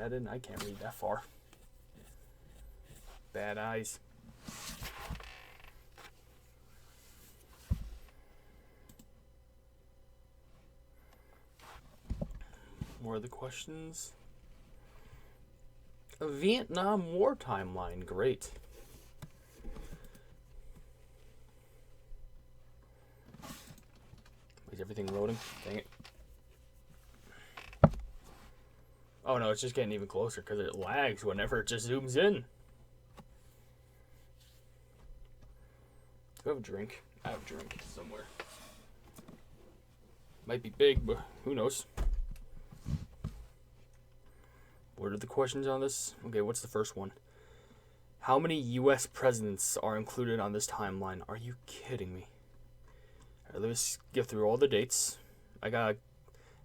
that in? I can't read that far. Bad eyes. More of the questions. A Vietnam War timeline. Great. Is everything loading? Dang it. Oh no, it's just getting even closer because it lags whenever it just zooms in. Do I have a drink? I have a drink somewhere. Might be big, but who knows? What are the questions on this? Okay, what's the first one? How many U.S. presidents are included on this timeline? Are you kidding me? All right, let's get through all the dates. I got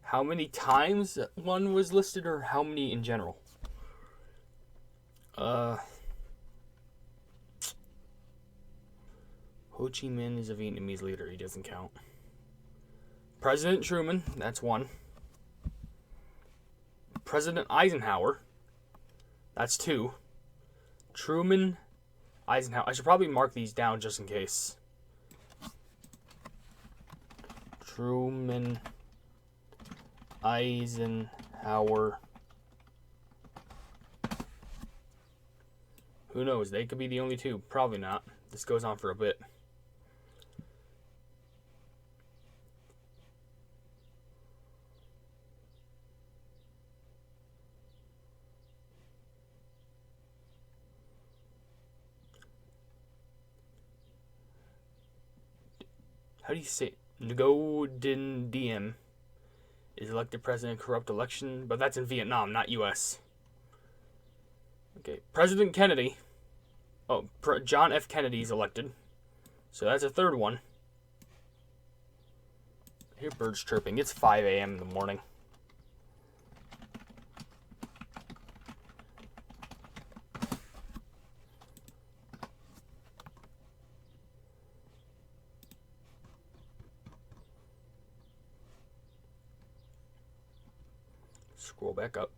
how many times one was listed or how many in general? Ho Chi Minh is a Vietnamese leader. He doesn't count. President Truman, that's one. President Eisenhower, that's two. Truman, Eisenhower. I should probably mark these down just in case. Truman, Eisenhower. Who knows? They could be the only two. Probably not. This goes on for a bit. How do you say it? Ngo Dinh Diem is elected president in corrupt election, but that's in Vietnam, not U.S. Okay, President Kennedy. Oh, John F. Kennedy is elected. So that's a third one. I hear birds chirping. It's 5 a.m. in the morning. Scroll back up.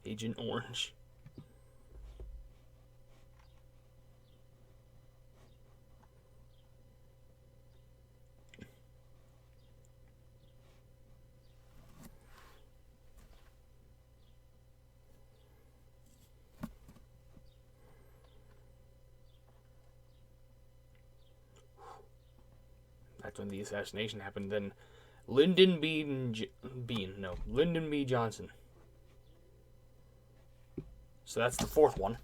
Agent Orange. That's when the assassination happened. Then Lyndon B. Johnson. So that's the fourth one.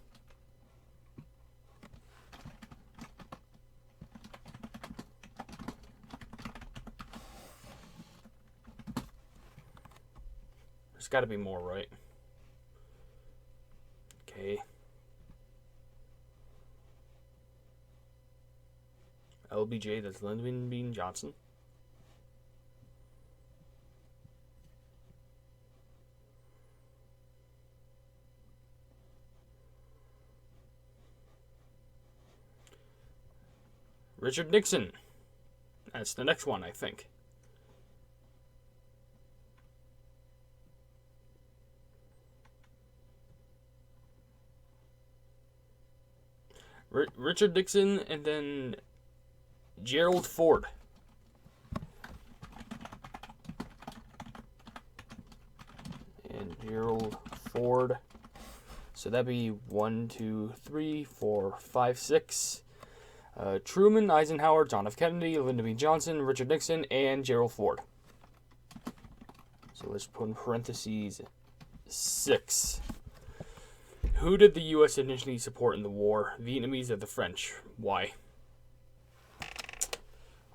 There's got to be more, right? Okay. LBJ, that's Lyndon B. Johnson. Richard Nixon. That's the next one, I think. Richard Nixon and then Gerald Ford. And Gerald Ford. So that'd be 1, 2, 3, 4, 5, 6. Truman, Eisenhower, John F. Kennedy, Lyndon B. Johnson, Richard Nixon, and Gerald Ford. So let's put in parentheses 6. Who did the U.S. initially support in the war? Vietnamese or the French? Why?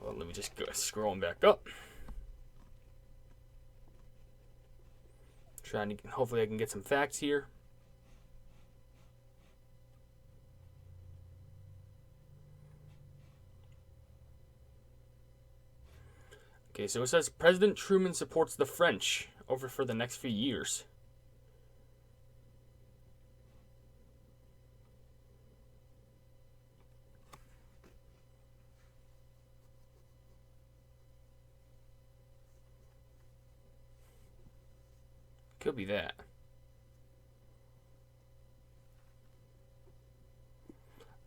Well, let me just go scrolling back up. Trying to, hopefully I can get some facts here. Okay, so it says President Truman supports the French over for the next few years. Could be that.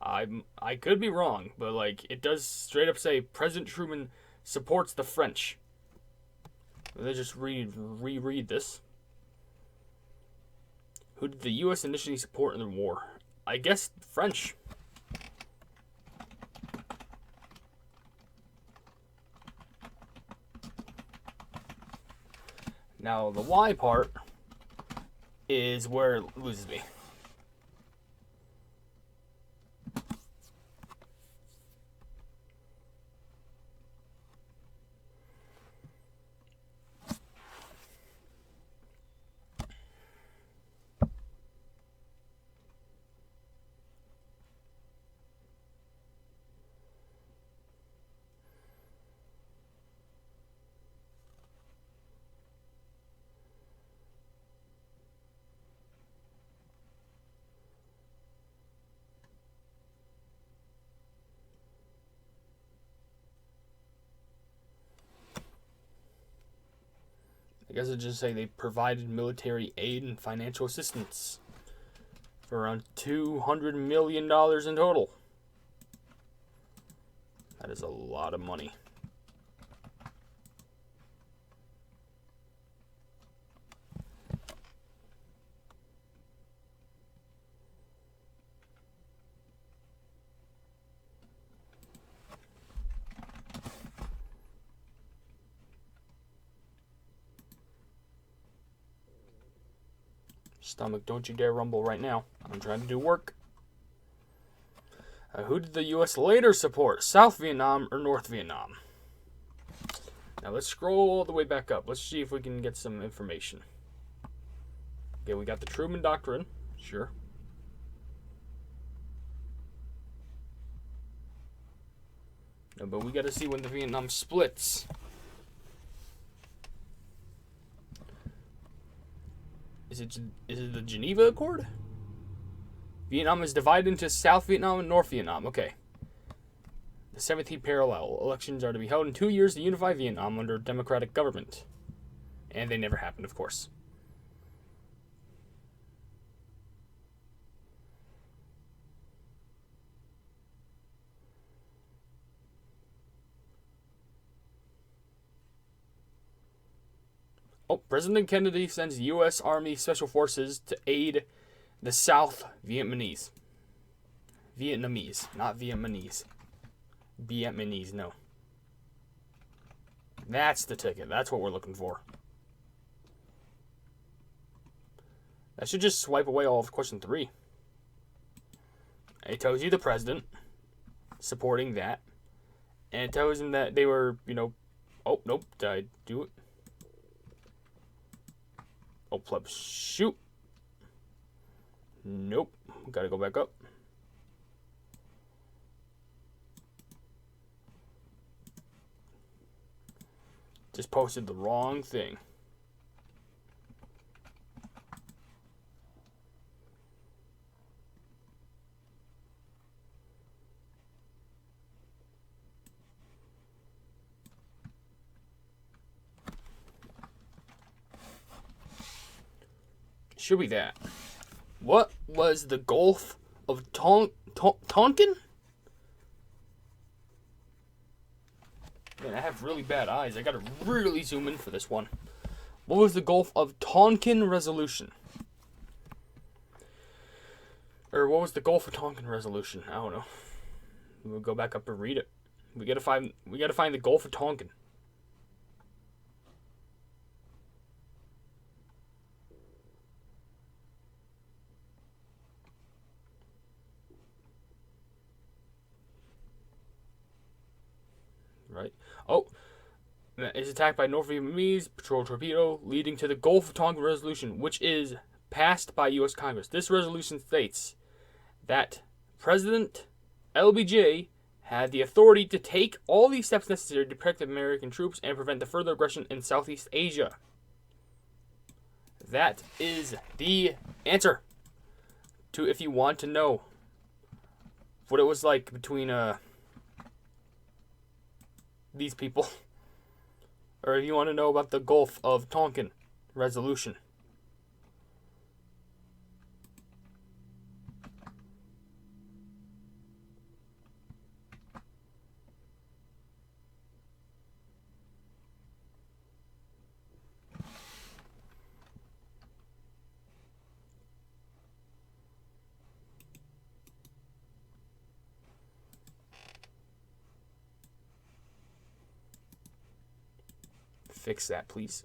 I could be wrong, but like it does straight up say President Truman supports the French. Let's just reread this. Who did the U.S. initially support in the war? I guess French. Now the Y part is where it loses me. I guess I'd just say they provided military aid and financial assistance for around $200 million in total. That is a lot of money. Stomach, don't you dare rumble right now. I'm trying to do work. Who did the U.S. later support? South Vietnam or North Vietnam? Now let's scroll all the way back up. Let's see if we can get some information. Okay, we got the Truman Doctrine. Sure. No, but we got to see when the Vietnam splits. Is it the Geneva Accord? Vietnam is divided into South Vietnam and North Vietnam. Okay. The 17th parallel. Elections are to be held in 2 years to unify Vietnam under a democratic government. And they never happened, of course. Oh, President Kennedy sends U.S. Army Special Forces to aid the South Vietnamese. Vietnamese, not Vietnamese. Vietnamese, no. That's the ticket. That's what we're looking for. That should just swipe away all of question 3. It tells you the president supporting that. And it tells him that they were, Oh, nope. Did I do it? Oh, pleb, shoot. Nope. Gotta go back up. Just posted the wrong thing. Should be that. What was the Gulf of Tonkin? Man, I have really bad eyes. I gotta really zoom in for this one. What was the Gulf of Tonkin Resolution? Or what was the Gulf of Tonkin Resolution? I don't know. We'll go back up and read it. We gotta find the Gulf of Tonkin. Right. Oh, is attacked by North Vietnamese patrol torpedo, leading to the Gulf of Tonkin Resolution, which is passed by U.S. Congress. This resolution states that President LBJ had the authority to take all the steps necessary to protect the American troops and prevent the further aggression in Southeast Asia. That is the answer to if you want to know what it was like between these people, or if you want to know about the Gulf of Tonkin Resolution. Fix that, please.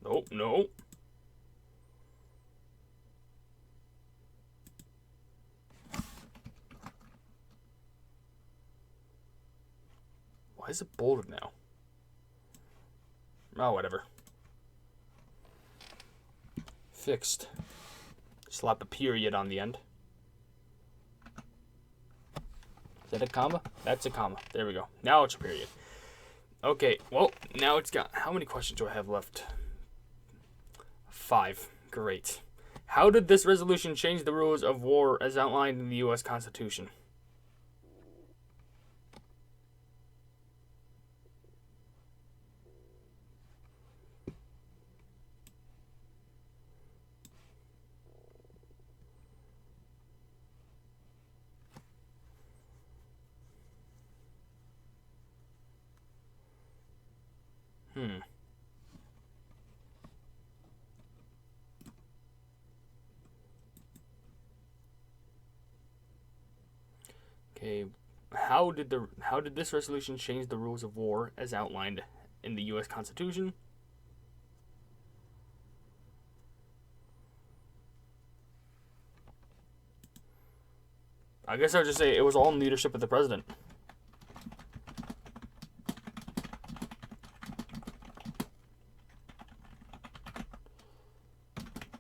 Nope, no. Why is it bolded now? Oh, whatever. Fixed. Slap a period on the end. Is that a comma? That's a comma. There we go. Now it's a period. Okay, well, now it's got... How many questions do I have left? 5. Great. How did this resolution change the rules of war as outlined in the U.S. Constitution? Okay, how did this resolution change the rules of war as outlined in the U.S. Constitution? I guess I would just say it was all in leadership of the president.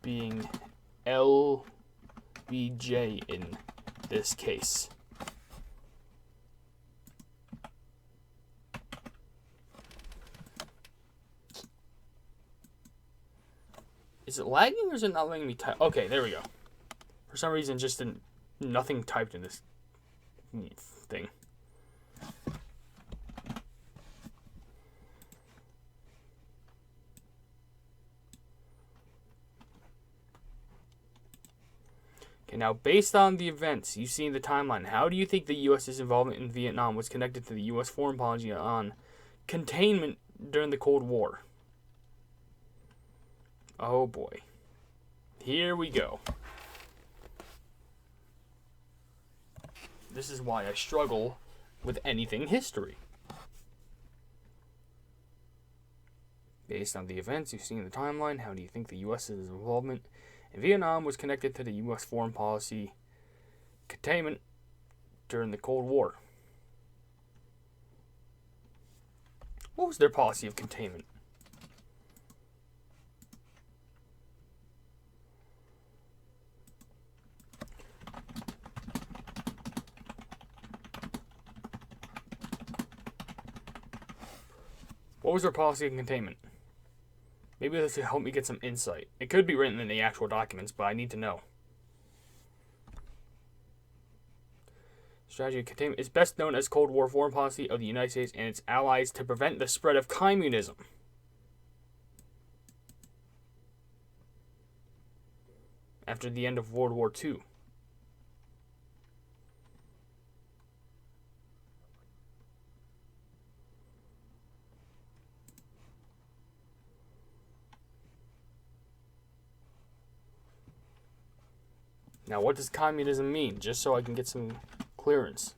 Being LBJ in this case. Is it lagging or is it not letting me type? Okay, there we go. For some reason, just nothing typed in this thing. Okay, now based on the events you see in the timeline, how do you think the U.S.'s involvement in Vietnam was connected to the U.S. foreign policy on containment during the Cold War? Oh boy. Here we go. This is why I struggle with anything history. Based on the events you've seen in the timeline, how do you think the U.S.'s involvement in Vietnam was connected to the U.S. foreign policy containment during the Cold War? What was their policy of containment? What was their policy of containment? Maybe this will help me get some insight. It could be written in the actual documents, but I need to know. Strategy of containment is best known as Cold War foreign policy of the United States and its allies to prevent the spread of communism. After the end of World War II. Now, what does communism mean? Just so I can get some clearance.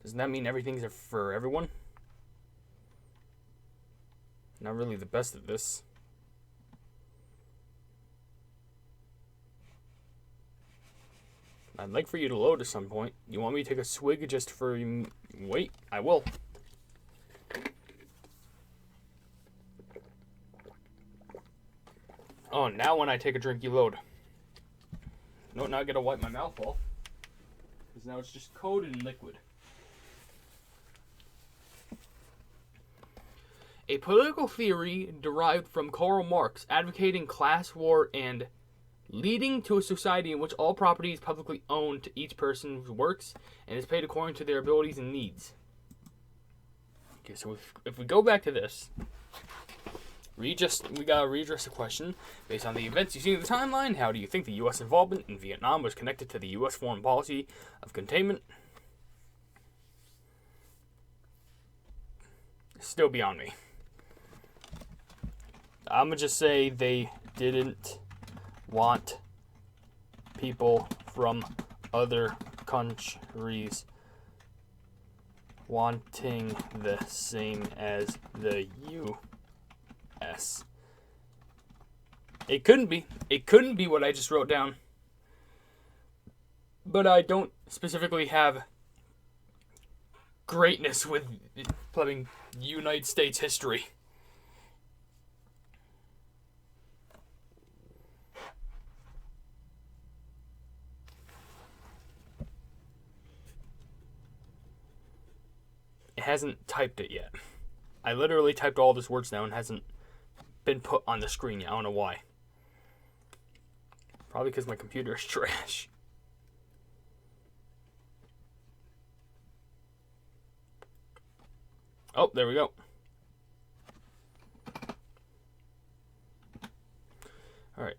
Doesn't that mean everything's for everyone? Not really the best at this. I'd like for you to load at some point. You want me to take a swig just for... Wait, I will. Oh, now when I take a drink, you load. No, now I gotta wipe my mouth off. Because now it's just coated in liquid. A political theory derived from Karl Marx, advocating class war and leading to a society in which all property is publicly owned to each person who works and is paid according to their abilities and needs. Okay, so if we go back to this... we gotta readdress the question. Based on the events you see in the timeline, how do you think the U.S. involvement in Vietnam was connected to the U.S. foreign policy of containment? It's still beyond me. I'm going to just say they didn't want people from other countries wanting the same as the U.S. It couldn't be. It couldn't be what I just wrote down. But I don't specifically have greatness with plumbing United States history. It hasn't typed it yet. I literally typed all these words down and hasn't been put on the screen yet. I don't know why. Probably because my computer is trash. Oh, there we go. Alright.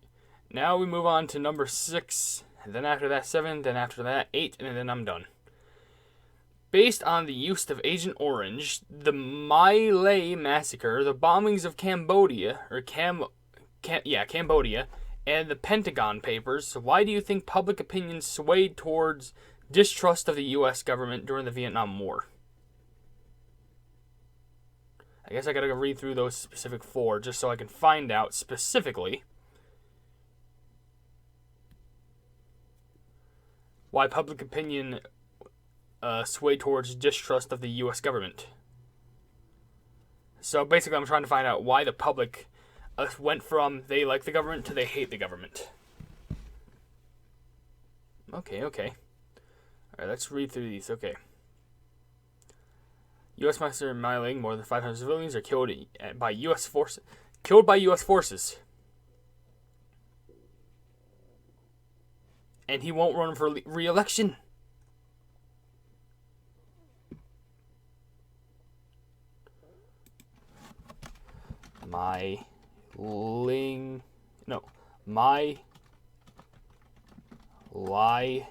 Now we move on to number 6. And then after that 7. Then after that 8. And then I'm done. Based on the use of Agent Orange, the My Lai massacre, the bombings of Cambodia, Cambodia, and the Pentagon Papers, why do you think public opinion swayed towards distrust of the U.S. government during the Vietnam War? I guess I gotta go read through those specific 4 just so I can find out specifically why public opinion swayed towards distrust of the U.S. government. So basically I'm trying to find out why the public went from they like the government to they hate the government. Okay. Alright, let's read through these. Okay. U.S. Master My Lai, more than 500 civilians are killed by U.S. forces. And he won't run for re-election. My Lai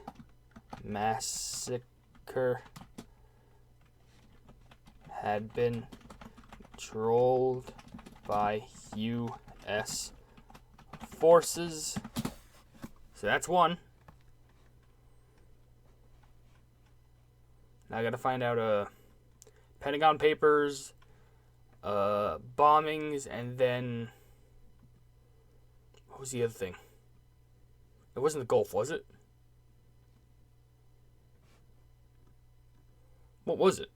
massacre had been controlled by U.S. forces. So that's one. Now I gotta find out Pentagon Papers, bombings, and then what was the other thing? It wasn't the Gulf, was it? What was it?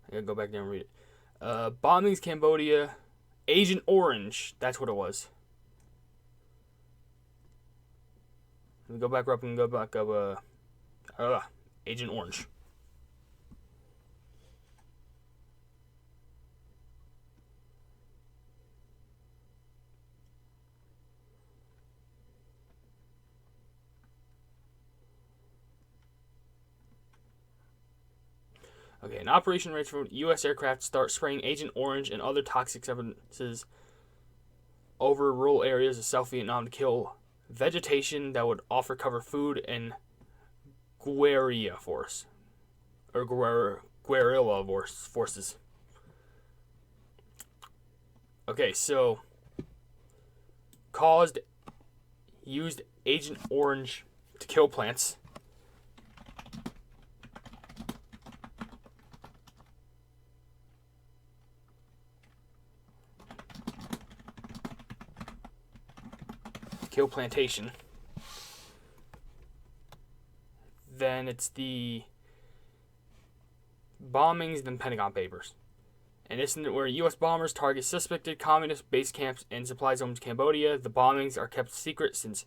I gotta go back there and read it. Bombings, Cambodia, Agent Orange. That's what it was. Let me go back up and go back up. Agent Orange. Okay, an operation range for U.S. aircraft start spraying Agent Orange and other toxic substances over rural areas of South Vietnam to kill vegetation that would offer cover food and guerrilla forces. Okay, so used Agent Orange to kill plants. Kill plantation. Then it's the bombings, then Pentagon Papers. An incident where U.S. bombers target suspected communist base camps and supply zones in Cambodia. The bombings are kept secret since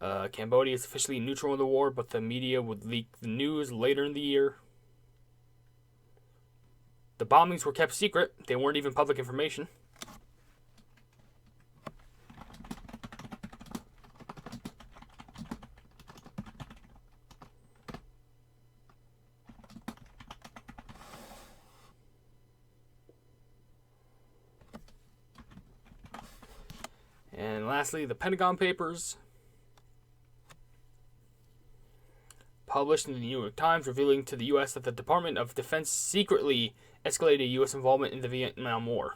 Cambodia is officially neutral in the war, but the media would leak the news later in the year. The bombings were kept secret. They weren't even public information. And lastly, the Pentagon Papers. published in the New York Times, revealing to the U.S. that the Department of Defense secretly escalated U.S. involvement in the Vietnam War.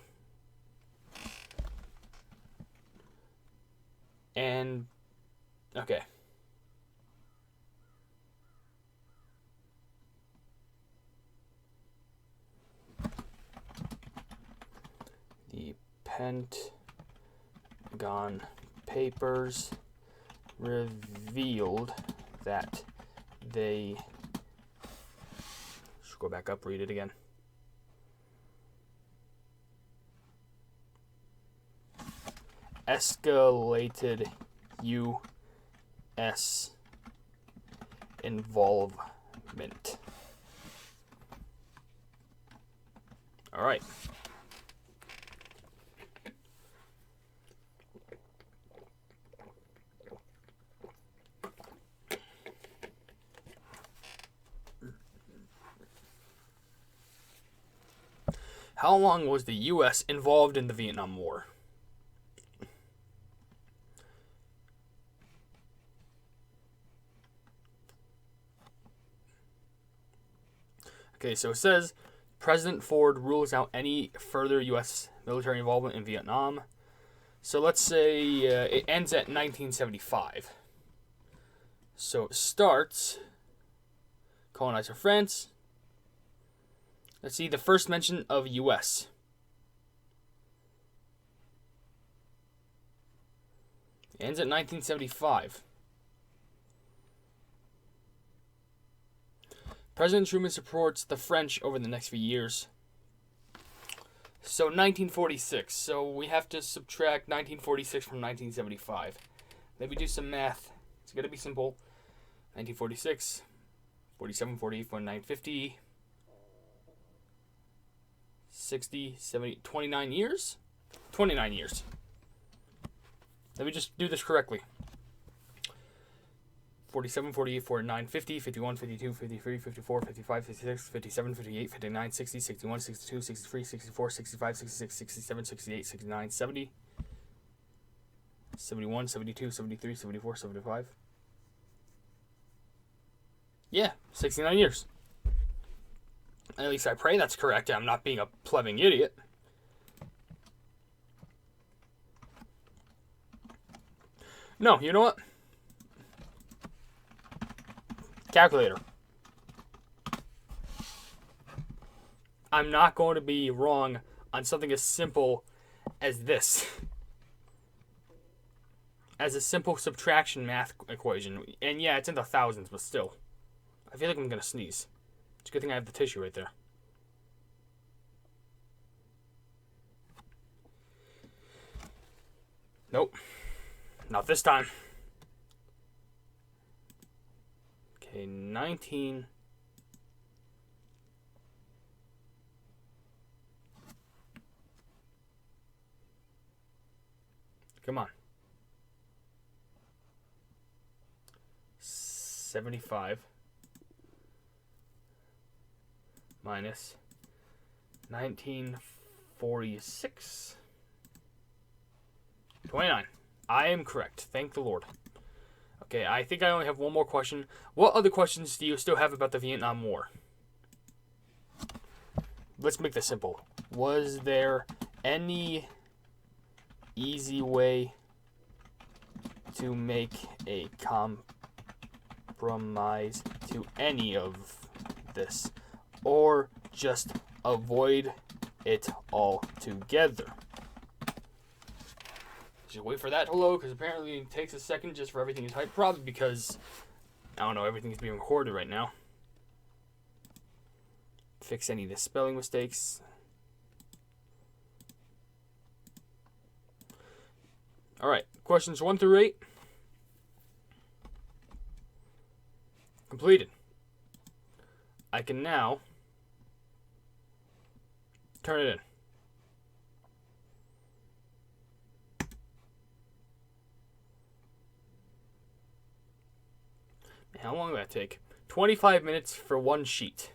And, okay. The Pentagon Papers revealed that they... Should go back up, read it again. Escalated U.S. involvement. All right. How long was the U.S. involved in the Vietnam War? Okay, so it says President Ford rules out any further U.S. military involvement in Vietnam. So let's say it ends at 1975. So it starts colonizer France. Let's see the first mention of U.S. It ends at 1975. President Truman supports the French over the next few years. So 1946. So we have to subtract 1946 from 1975. Maybe do some math. It's going to be simple. 1946, 47, 48, 49, 50, 60, 70, 29 years? 29 years. Let me just do this correctly. 47, 48, 49, 50, 51, 52, 53, 54, 55, 56, 57, 58, 59, 60, 61, 62, 63, 64, 65, 66, 67, 68, 69, 70, 71, 72, 73, 74, 75. Yeah, 69 years. At least I pray that's correct. I'm not being a plebeian idiot. No, you know what? Calculator. I'm not going to be wrong on something as simple as this. As a simple subtraction math equation. And yeah, it's in the thousands, but still. I feel like I'm going to sneeze. It's a good thing I have the tissue right there. Nope. Not this time. Okay, 19. Come on. 75 minus 1946. 29. I am correct. Thank the Lord. Okay, I think I only have one more question. What other questions do you still have about the Vietnam War? Let's make this simple. Was there any easy way to make a compromise to any of this? Or just avoid it altogether? Just wait for that to load, because apparently it takes a second just for everything to type. Probably because, I don't know, everything's being recorded right now. Fix any of the spelling mistakes. Alright, questions 1 through 8. Completed. I can now turn it in. How long did that take? 25 minutes for one sheet.